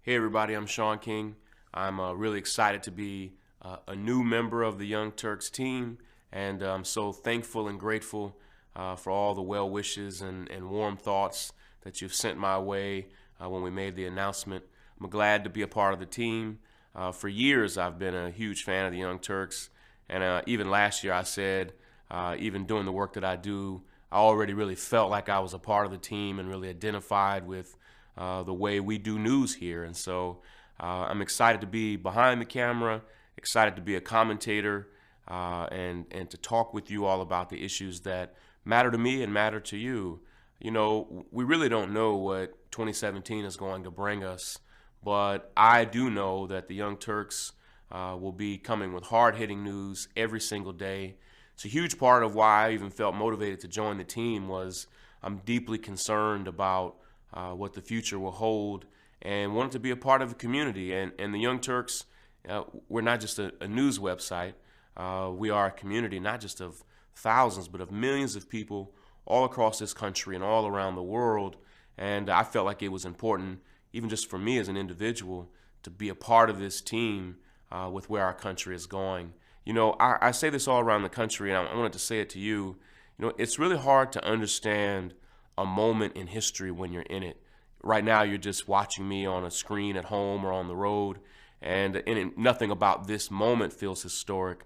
Hey everybody, I'm Sean King. I'm really excited to be a new member of the Young Turks team, and I'm so thankful and grateful for all the well wishes and warm thoughts that you've sent my way when we made the announcement. I'm glad to be a part of the team. For years, I've been a huge fan of the Young Turks, and even last year I said, even doing the work that I do, I already really felt like I was a part of the team and really identified with the way we do news here. And so I'm excited to be behind the camera, excited to be a commentator, and to talk with you all about the issues that matter to me and matter to you. You know, we really don't know what 2017 is going to bring us, but I do know that the Young Turks will be coming with hard-hitting news every single day. It's a huge part of why I even felt motivated to join the team was I'm deeply concerned about what the future will hold and wanted to be a part of the community. And the Young Turks, we're not just a news website. We are a community not just of thousands, but of millions of people all across this country and all around the world. And I felt like it was important, even just for me as an individual, to be a part of this team with where our country is going. You know, I say this all around the country, and I wanted to say it to you. You know, it's really hard to understand a moment in history when you're in it. Right now, you're just watching me on a screen at home or on the road, and nothing about this moment feels historic.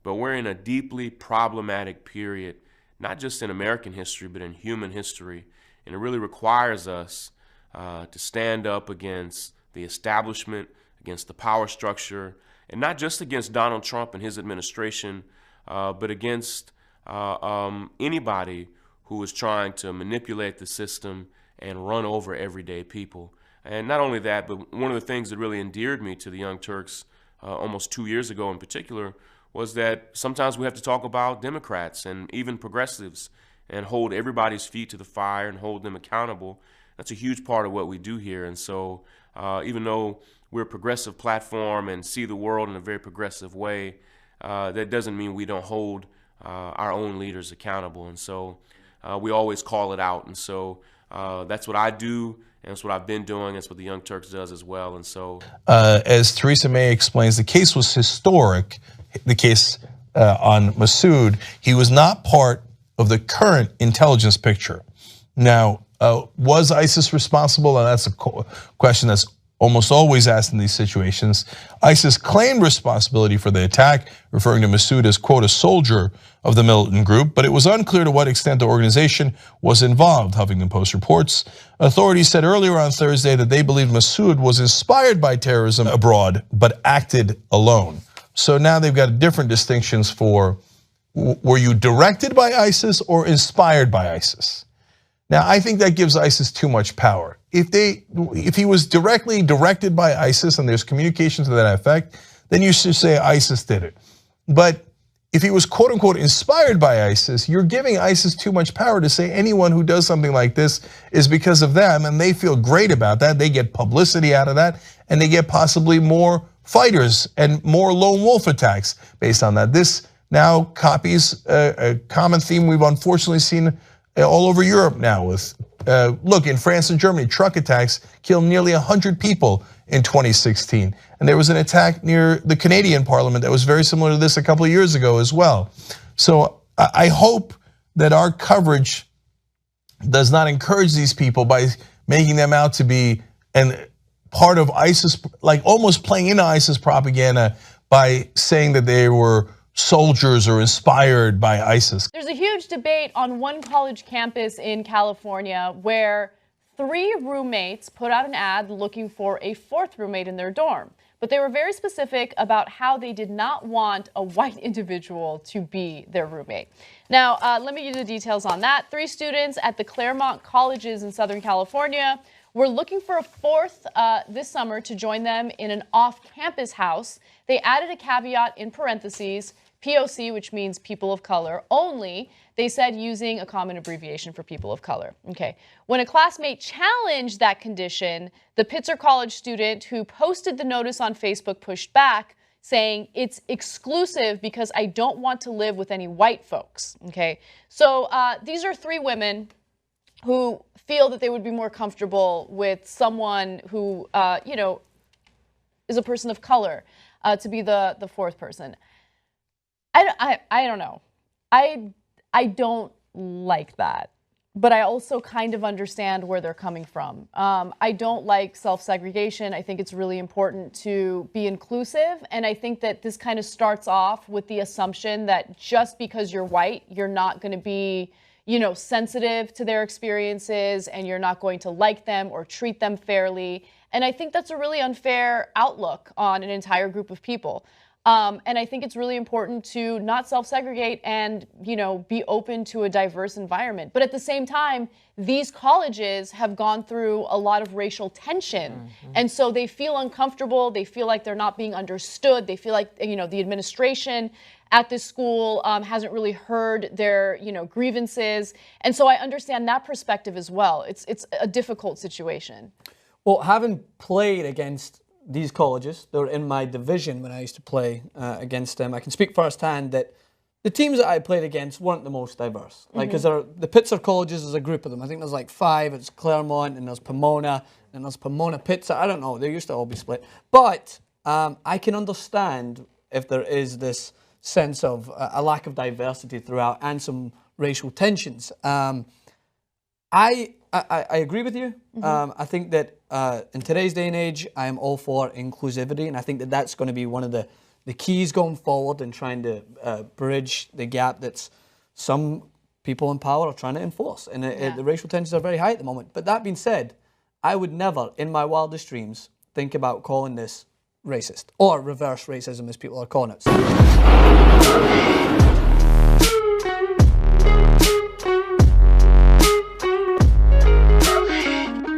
But we're in a deeply problematic period, not just in American history, but in human history. And it really requires us to stand up against the establishment, against the power structure, and not just against Donald Trump and his administration, but against anybody who is trying to manipulate the system and run over everyday people. And not only that, but one of the things that really endeared me to the Young Turks almost 2 years ago in particular was that sometimes we have to talk about Democrats and even progressives and hold everybody's feet to the fire and hold them accountable. That's a huge part of what we do here. And so even though we're a progressive platform and see the world in a very progressive way, that doesn't mean we don't hold our own leaders accountable. And so we always call it out. And so that's what I do, and that's what I've been doing. That's what the Young Turks does as well. And so, as Theresa May explains, the case was historic. The case on Massoud, he was not part of the current intelligence picture. Now, was ISIS responsible? And that's a question that's almost always asked in these situations. ISIS claimed responsibility for the attack, referring to Massoud as, quote, a soldier of the militant group, but it was unclear to what extent the organization was involved, Huffington Post reports. Authorities said earlier on Thursday that they believed Massoud was inspired by terrorism abroad, but acted alone. So now they've got different distinctions for, were you directed by ISIS or inspired by ISIS? Now, I think that gives ISIS too much power. If he was directly directed by ISIS and there's communication to that effect, then you should say ISIS did it. But if he was quote unquote inspired by ISIS, you're giving ISIS too much power to say anyone who does something like this is because of them, and they feel great about that. They get publicity out of that, and they get possibly more fighters and more lone wolf attacks based on that. This now copies a common theme we've unfortunately seen all over Europe now with, look, in France and Germany, truck attacks killed nearly 100 people in 2016. And there was an attack near the Canadian Parliament that was very similar to this a couple of years ago as well. So I hope that our coverage does not encourage these people by making them out to be part of ISIS, like almost playing into ISIS propaganda by saying that they were soldiers or inspired by ISIS. There's a huge debate on one college campus in California where 3 roommates put out an ad looking for a 4th roommate in their dorm. But they were very specific about how they did not want a white individual to be their roommate. Now, let me give you the details on that. 3 students at the Claremont colleges in Southern California were looking for a 4th this summer to join them in an off-campus house. They added a caveat in parentheses, POC, which means people of color only. They said using a common abbreviation for people of color. Okay. When a classmate challenged that condition, the Pitzer College student who posted the notice on Facebook pushed back, saying it's exclusive because I don't want to live with any white folks. Okay. So these are 3 women who feel that they would be more comfortable with someone who, is a person of color to be the fourth person. I don't know. I don't like that. But I also kind of understand where they're coming from. I don't like self-segregation. I think it's really important to be inclusive. And I think that this kind of starts off with the assumption that just because you're white, you're not going to be, sensitive to their experiences, and you're not going to like them or treat them fairly. And I think that's a really unfair outlook on an entire group of people. And I think it's really important to not self-segregate and, be open to a diverse environment. But at the same time, these colleges have gone through a lot of racial tension. Mm-hmm. And so they feel uncomfortable. They feel like they're not being understood. They feel like, the administration at this school hasn't really heard their, grievances. And so I understand that perspective as well. It's a difficult situation. Well, having played against these colleges, they were in my division when I used to play against them, I can speak firsthand that the teams that I played against weren't the most diverse. Like, because the Pitzer colleges is a group of them. I think there's like 5. It's Claremont, and there's Pomona, and there's Pomona Pitzer. I don't know. They used to all be split. But I can understand if there is this sense of a lack of diversity throughout and some racial tensions. I agree with you. I think that in today's day and age, I am all for inclusivity, and I think that that's going to be one of the keys going forward in trying to bridge the gap that some people in power are trying to enforce. And the racial tensions are very high at the moment. But that being said, I would never, in my wildest dreams, think about calling this racist, or reverse racism as people are calling it.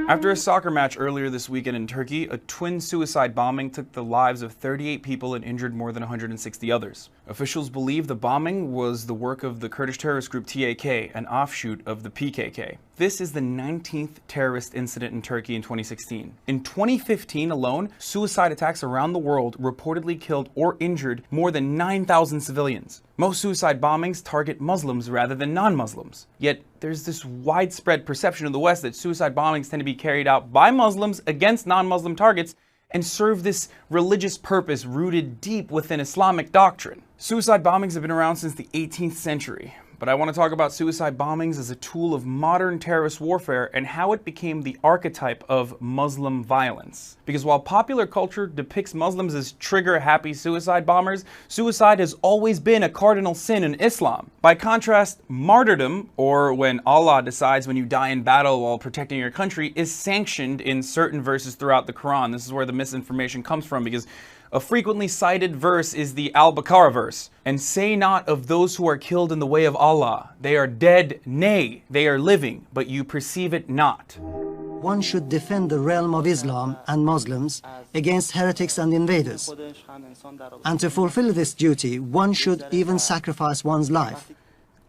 After a soccer match earlier this weekend in Turkey, a twin suicide bombing took the lives of 38 people and injured more than 160 others. Officials believe the bombing was the work of the Kurdish terrorist group TAK, an offshoot of the PKK. This is the 19th terrorist incident in Turkey in 2016. In 2015 alone, suicide attacks around the world reportedly killed or injured more than 9,000 civilians. Most suicide bombings target Muslims rather than non-Muslims. Yet, there's this widespread perception in the West that suicide bombings tend to be carried out by Muslims against non-Muslim targets and serve this religious purpose rooted deep within Islamic doctrine. Suicide bombings have been around since the 18th century. But I want to talk about suicide bombings as a tool of modern terrorist warfare and how it became the archetype of Muslim violence. Because while popular culture depicts Muslims as trigger-happy suicide bombers, suicide has always been a cardinal sin in Islam. By contrast, martyrdom, or when Allah decides when you die in battle while protecting your country, is sanctioned in certain verses throughout the Quran. This is where the misinformation comes from, because a frequently cited verse is the Al-Baqarah verse. And say not of those who are killed in the way of Allah, they are dead, nay, they are living, but you perceive it not. One should defend the realm of Islam and Muslims against heretics and invaders. And to fulfill this duty, one should even sacrifice one's life.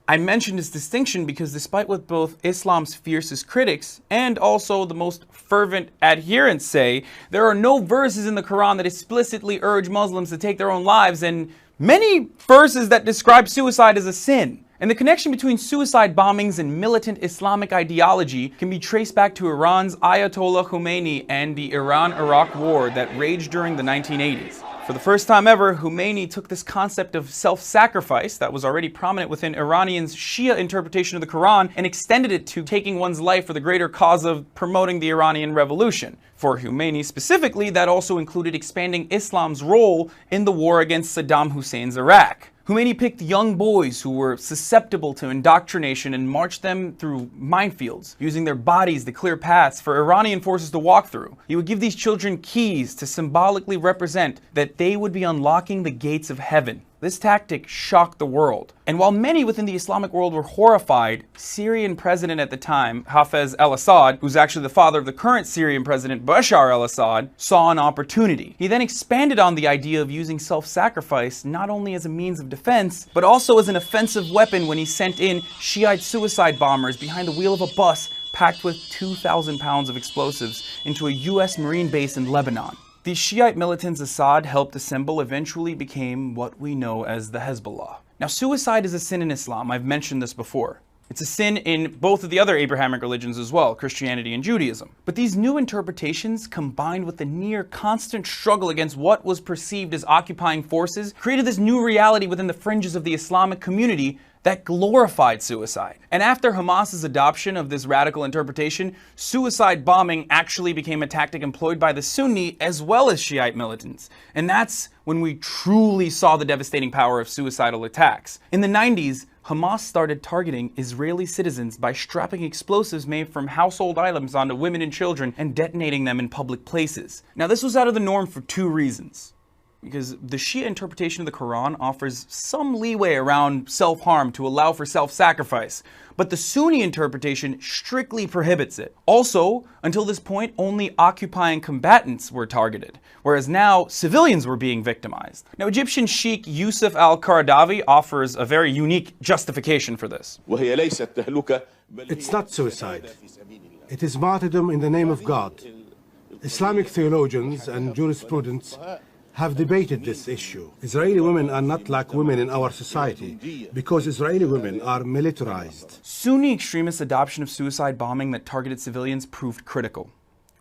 I mentioned this distinction because despite what both Islam's fiercest critics and also the most fervent adherents say, there are no verses in the Quran that explicitly urge Muslims to take their own lives, and many verses that describe suicide as a sin. And the connection between suicide bombings and militant Islamic ideology can be traced back to Iran's Ayatollah Khomeini and the Iran-Iraq war that raged during the 1980s. For the first time ever, Khomeini took this concept of self-sacrifice that was already prominent within Iranians' Shia interpretation of the Quran and extended it to taking one's life for the greater cause of promoting the Iranian Revolution. For Khomeini specifically, that also included expanding Islam's role in the war against Saddam Hussein's Iraq. Khomeini picked young boys who were susceptible to indoctrination and marched them through minefields, using their bodies to clear paths for Iranian forces to walk through. He would give these children keys to symbolically represent that they would be unlocking the gates of heaven. This tactic shocked the world. And while many within the Islamic world were horrified, Syrian president at the time, Hafez al-Assad, who's actually the father of the current Syrian president, Bashar al-Assad, saw an opportunity. He then expanded on the idea of using self-sacrifice not only as a means of defense, but also as an offensive weapon when he sent in Shiite suicide bombers behind the wheel of a bus packed with 2,000 pounds of explosives into a US Marine base in Lebanon. The Shiite militants Assad helped assemble eventually became what we know as the Hezbollah. Now, suicide is a sin in Islam. I've mentioned this before. It's a sin in both of the other Abrahamic religions as well, Christianity and Judaism. But these new interpretations, combined with the near constant struggle against what was perceived as occupying forces, created this new reality within the fringes of the Islamic community that glorified suicide. And after Hamas's adoption of this radical interpretation, suicide bombing actually became a tactic employed by the Sunni as well as Shiite militants. And that's when we truly saw the devastating power of suicidal attacks. In the 90s, Hamas started targeting Israeli citizens by strapping explosives made from household items onto women and children and detonating them in public places. Now, this was out of the norm for two reasons. Because the Shia interpretation of the Quran offers some leeway around self-harm to allow for self-sacrifice, but the Sunni interpretation strictly prohibits it. Also, until this point, only occupying combatants were targeted, whereas now civilians were being victimized. Now, Egyptian Sheikh Yusuf al-Qaradawi offers a very unique justification for this. It's not suicide. It is martyrdom in the name of God. Islamic theologians and jurisprudents have debated this issue. Israeli women are not like women in our society because Israeli women are militarized. Sunni extremist adoption of suicide bombing that targeted civilians proved critical.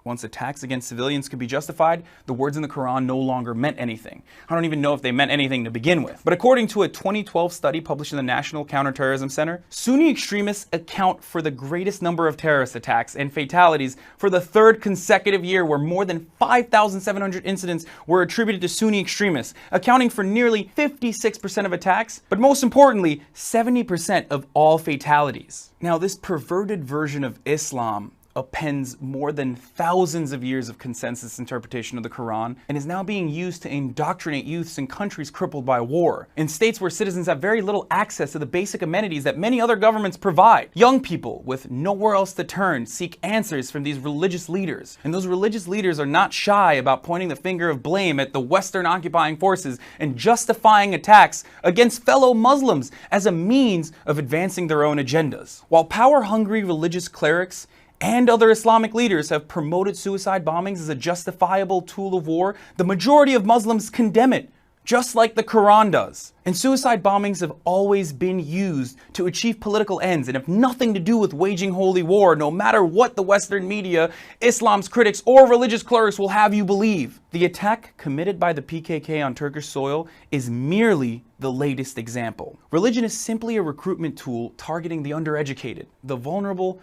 Once attacks against civilians could be justified, the words in the Quran no longer meant anything. I don't even know if they meant anything to begin with. But according to a 2012 study published in the National Counterterrorism Center, Sunni extremists account for the greatest number of terrorist attacks and fatalities for the third consecutive year, where more than 5,700 incidents were attributed to Sunni extremists, accounting for nearly 56% of attacks, but most importantly, 70% of all fatalities. Now, this perverted version of Islam appends more than thousands of years of consensus interpretation of the Quran and is now being used to indoctrinate youths in countries crippled by war, in states where citizens have very little access to the basic amenities that many other governments provide. Young people with nowhere else to turn seek answers from these religious leaders, and those religious leaders are not shy about pointing the finger of blame at the Western occupying forces and justifying attacks against fellow Muslims as a means of advancing their own agendas. While power-hungry religious clerics and other Islamic leaders have promoted suicide bombings as a justifiable tool of war, the majority of Muslims condemn it, just like the Quran does. And suicide bombings have always been used to achieve political ends and have nothing to do with waging holy war, no matter what the Western media, Islam's critics, or religious clerics will have you believe. The attack committed by the PKK on Turkish soil is merely the latest example. Religion is simply a recruitment tool targeting the undereducated, the vulnerable,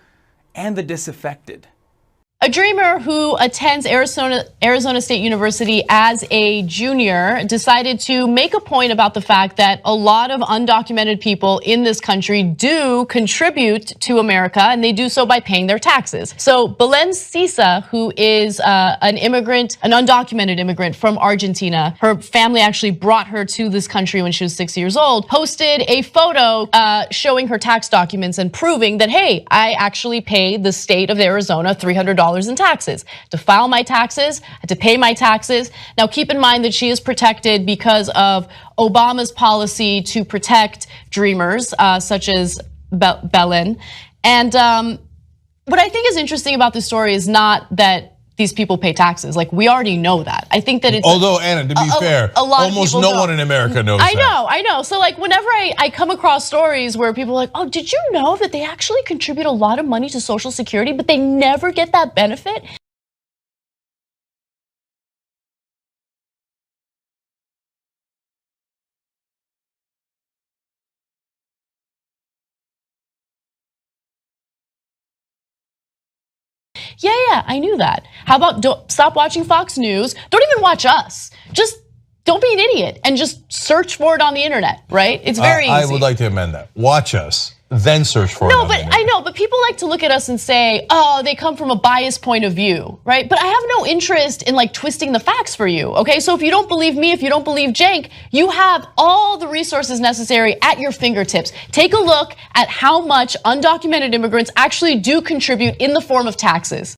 and the disaffected. A dreamer who attends Arizona State University as a junior decided to make a point about the fact that a lot of undocumented people in this country do contribute to America, and they do so by paying their taxes. So Belen Sisa, who is an immigrant, an undocumented immigrant from Argentina, her family actually brought her to this country when she was 6 years old, posted a photo showing her tax documents and proving that, hey, I actually paid the state of Arizona $300 in taxes. To file my taxes, to pay my taxes. Now keep in mind that she is protected because of Obama's policy to protect dreamers, such as Belen. And what I think is interesting about this story is not that these people pay taxes. Like, we already know that. I think that it's... Although, Anna, to be fair, almost no one in America knows that. I know. So, like, whenever I come across stories where people are like, oh, did you know that they actually contribute a lot of money to Social Security, but they never get that benefit? Yeah, I knew that. How about stop watching Fox News? Don't even watch us. Just don't be an idiot and just search for it on the internet, right? It's very easy. I would like to amend that. Watch us, then search for it on the internet. I know, but people like to look at us and say, oh, they come from a biased point of view, right? But I have no interest in like twisting the facts for you, okay? So if you don't believe me, if you don't believe Cenk, you have all the resources necessary at your fingertips. Take a look at how much undocumented immigrants actually do contribute in the form of taxes.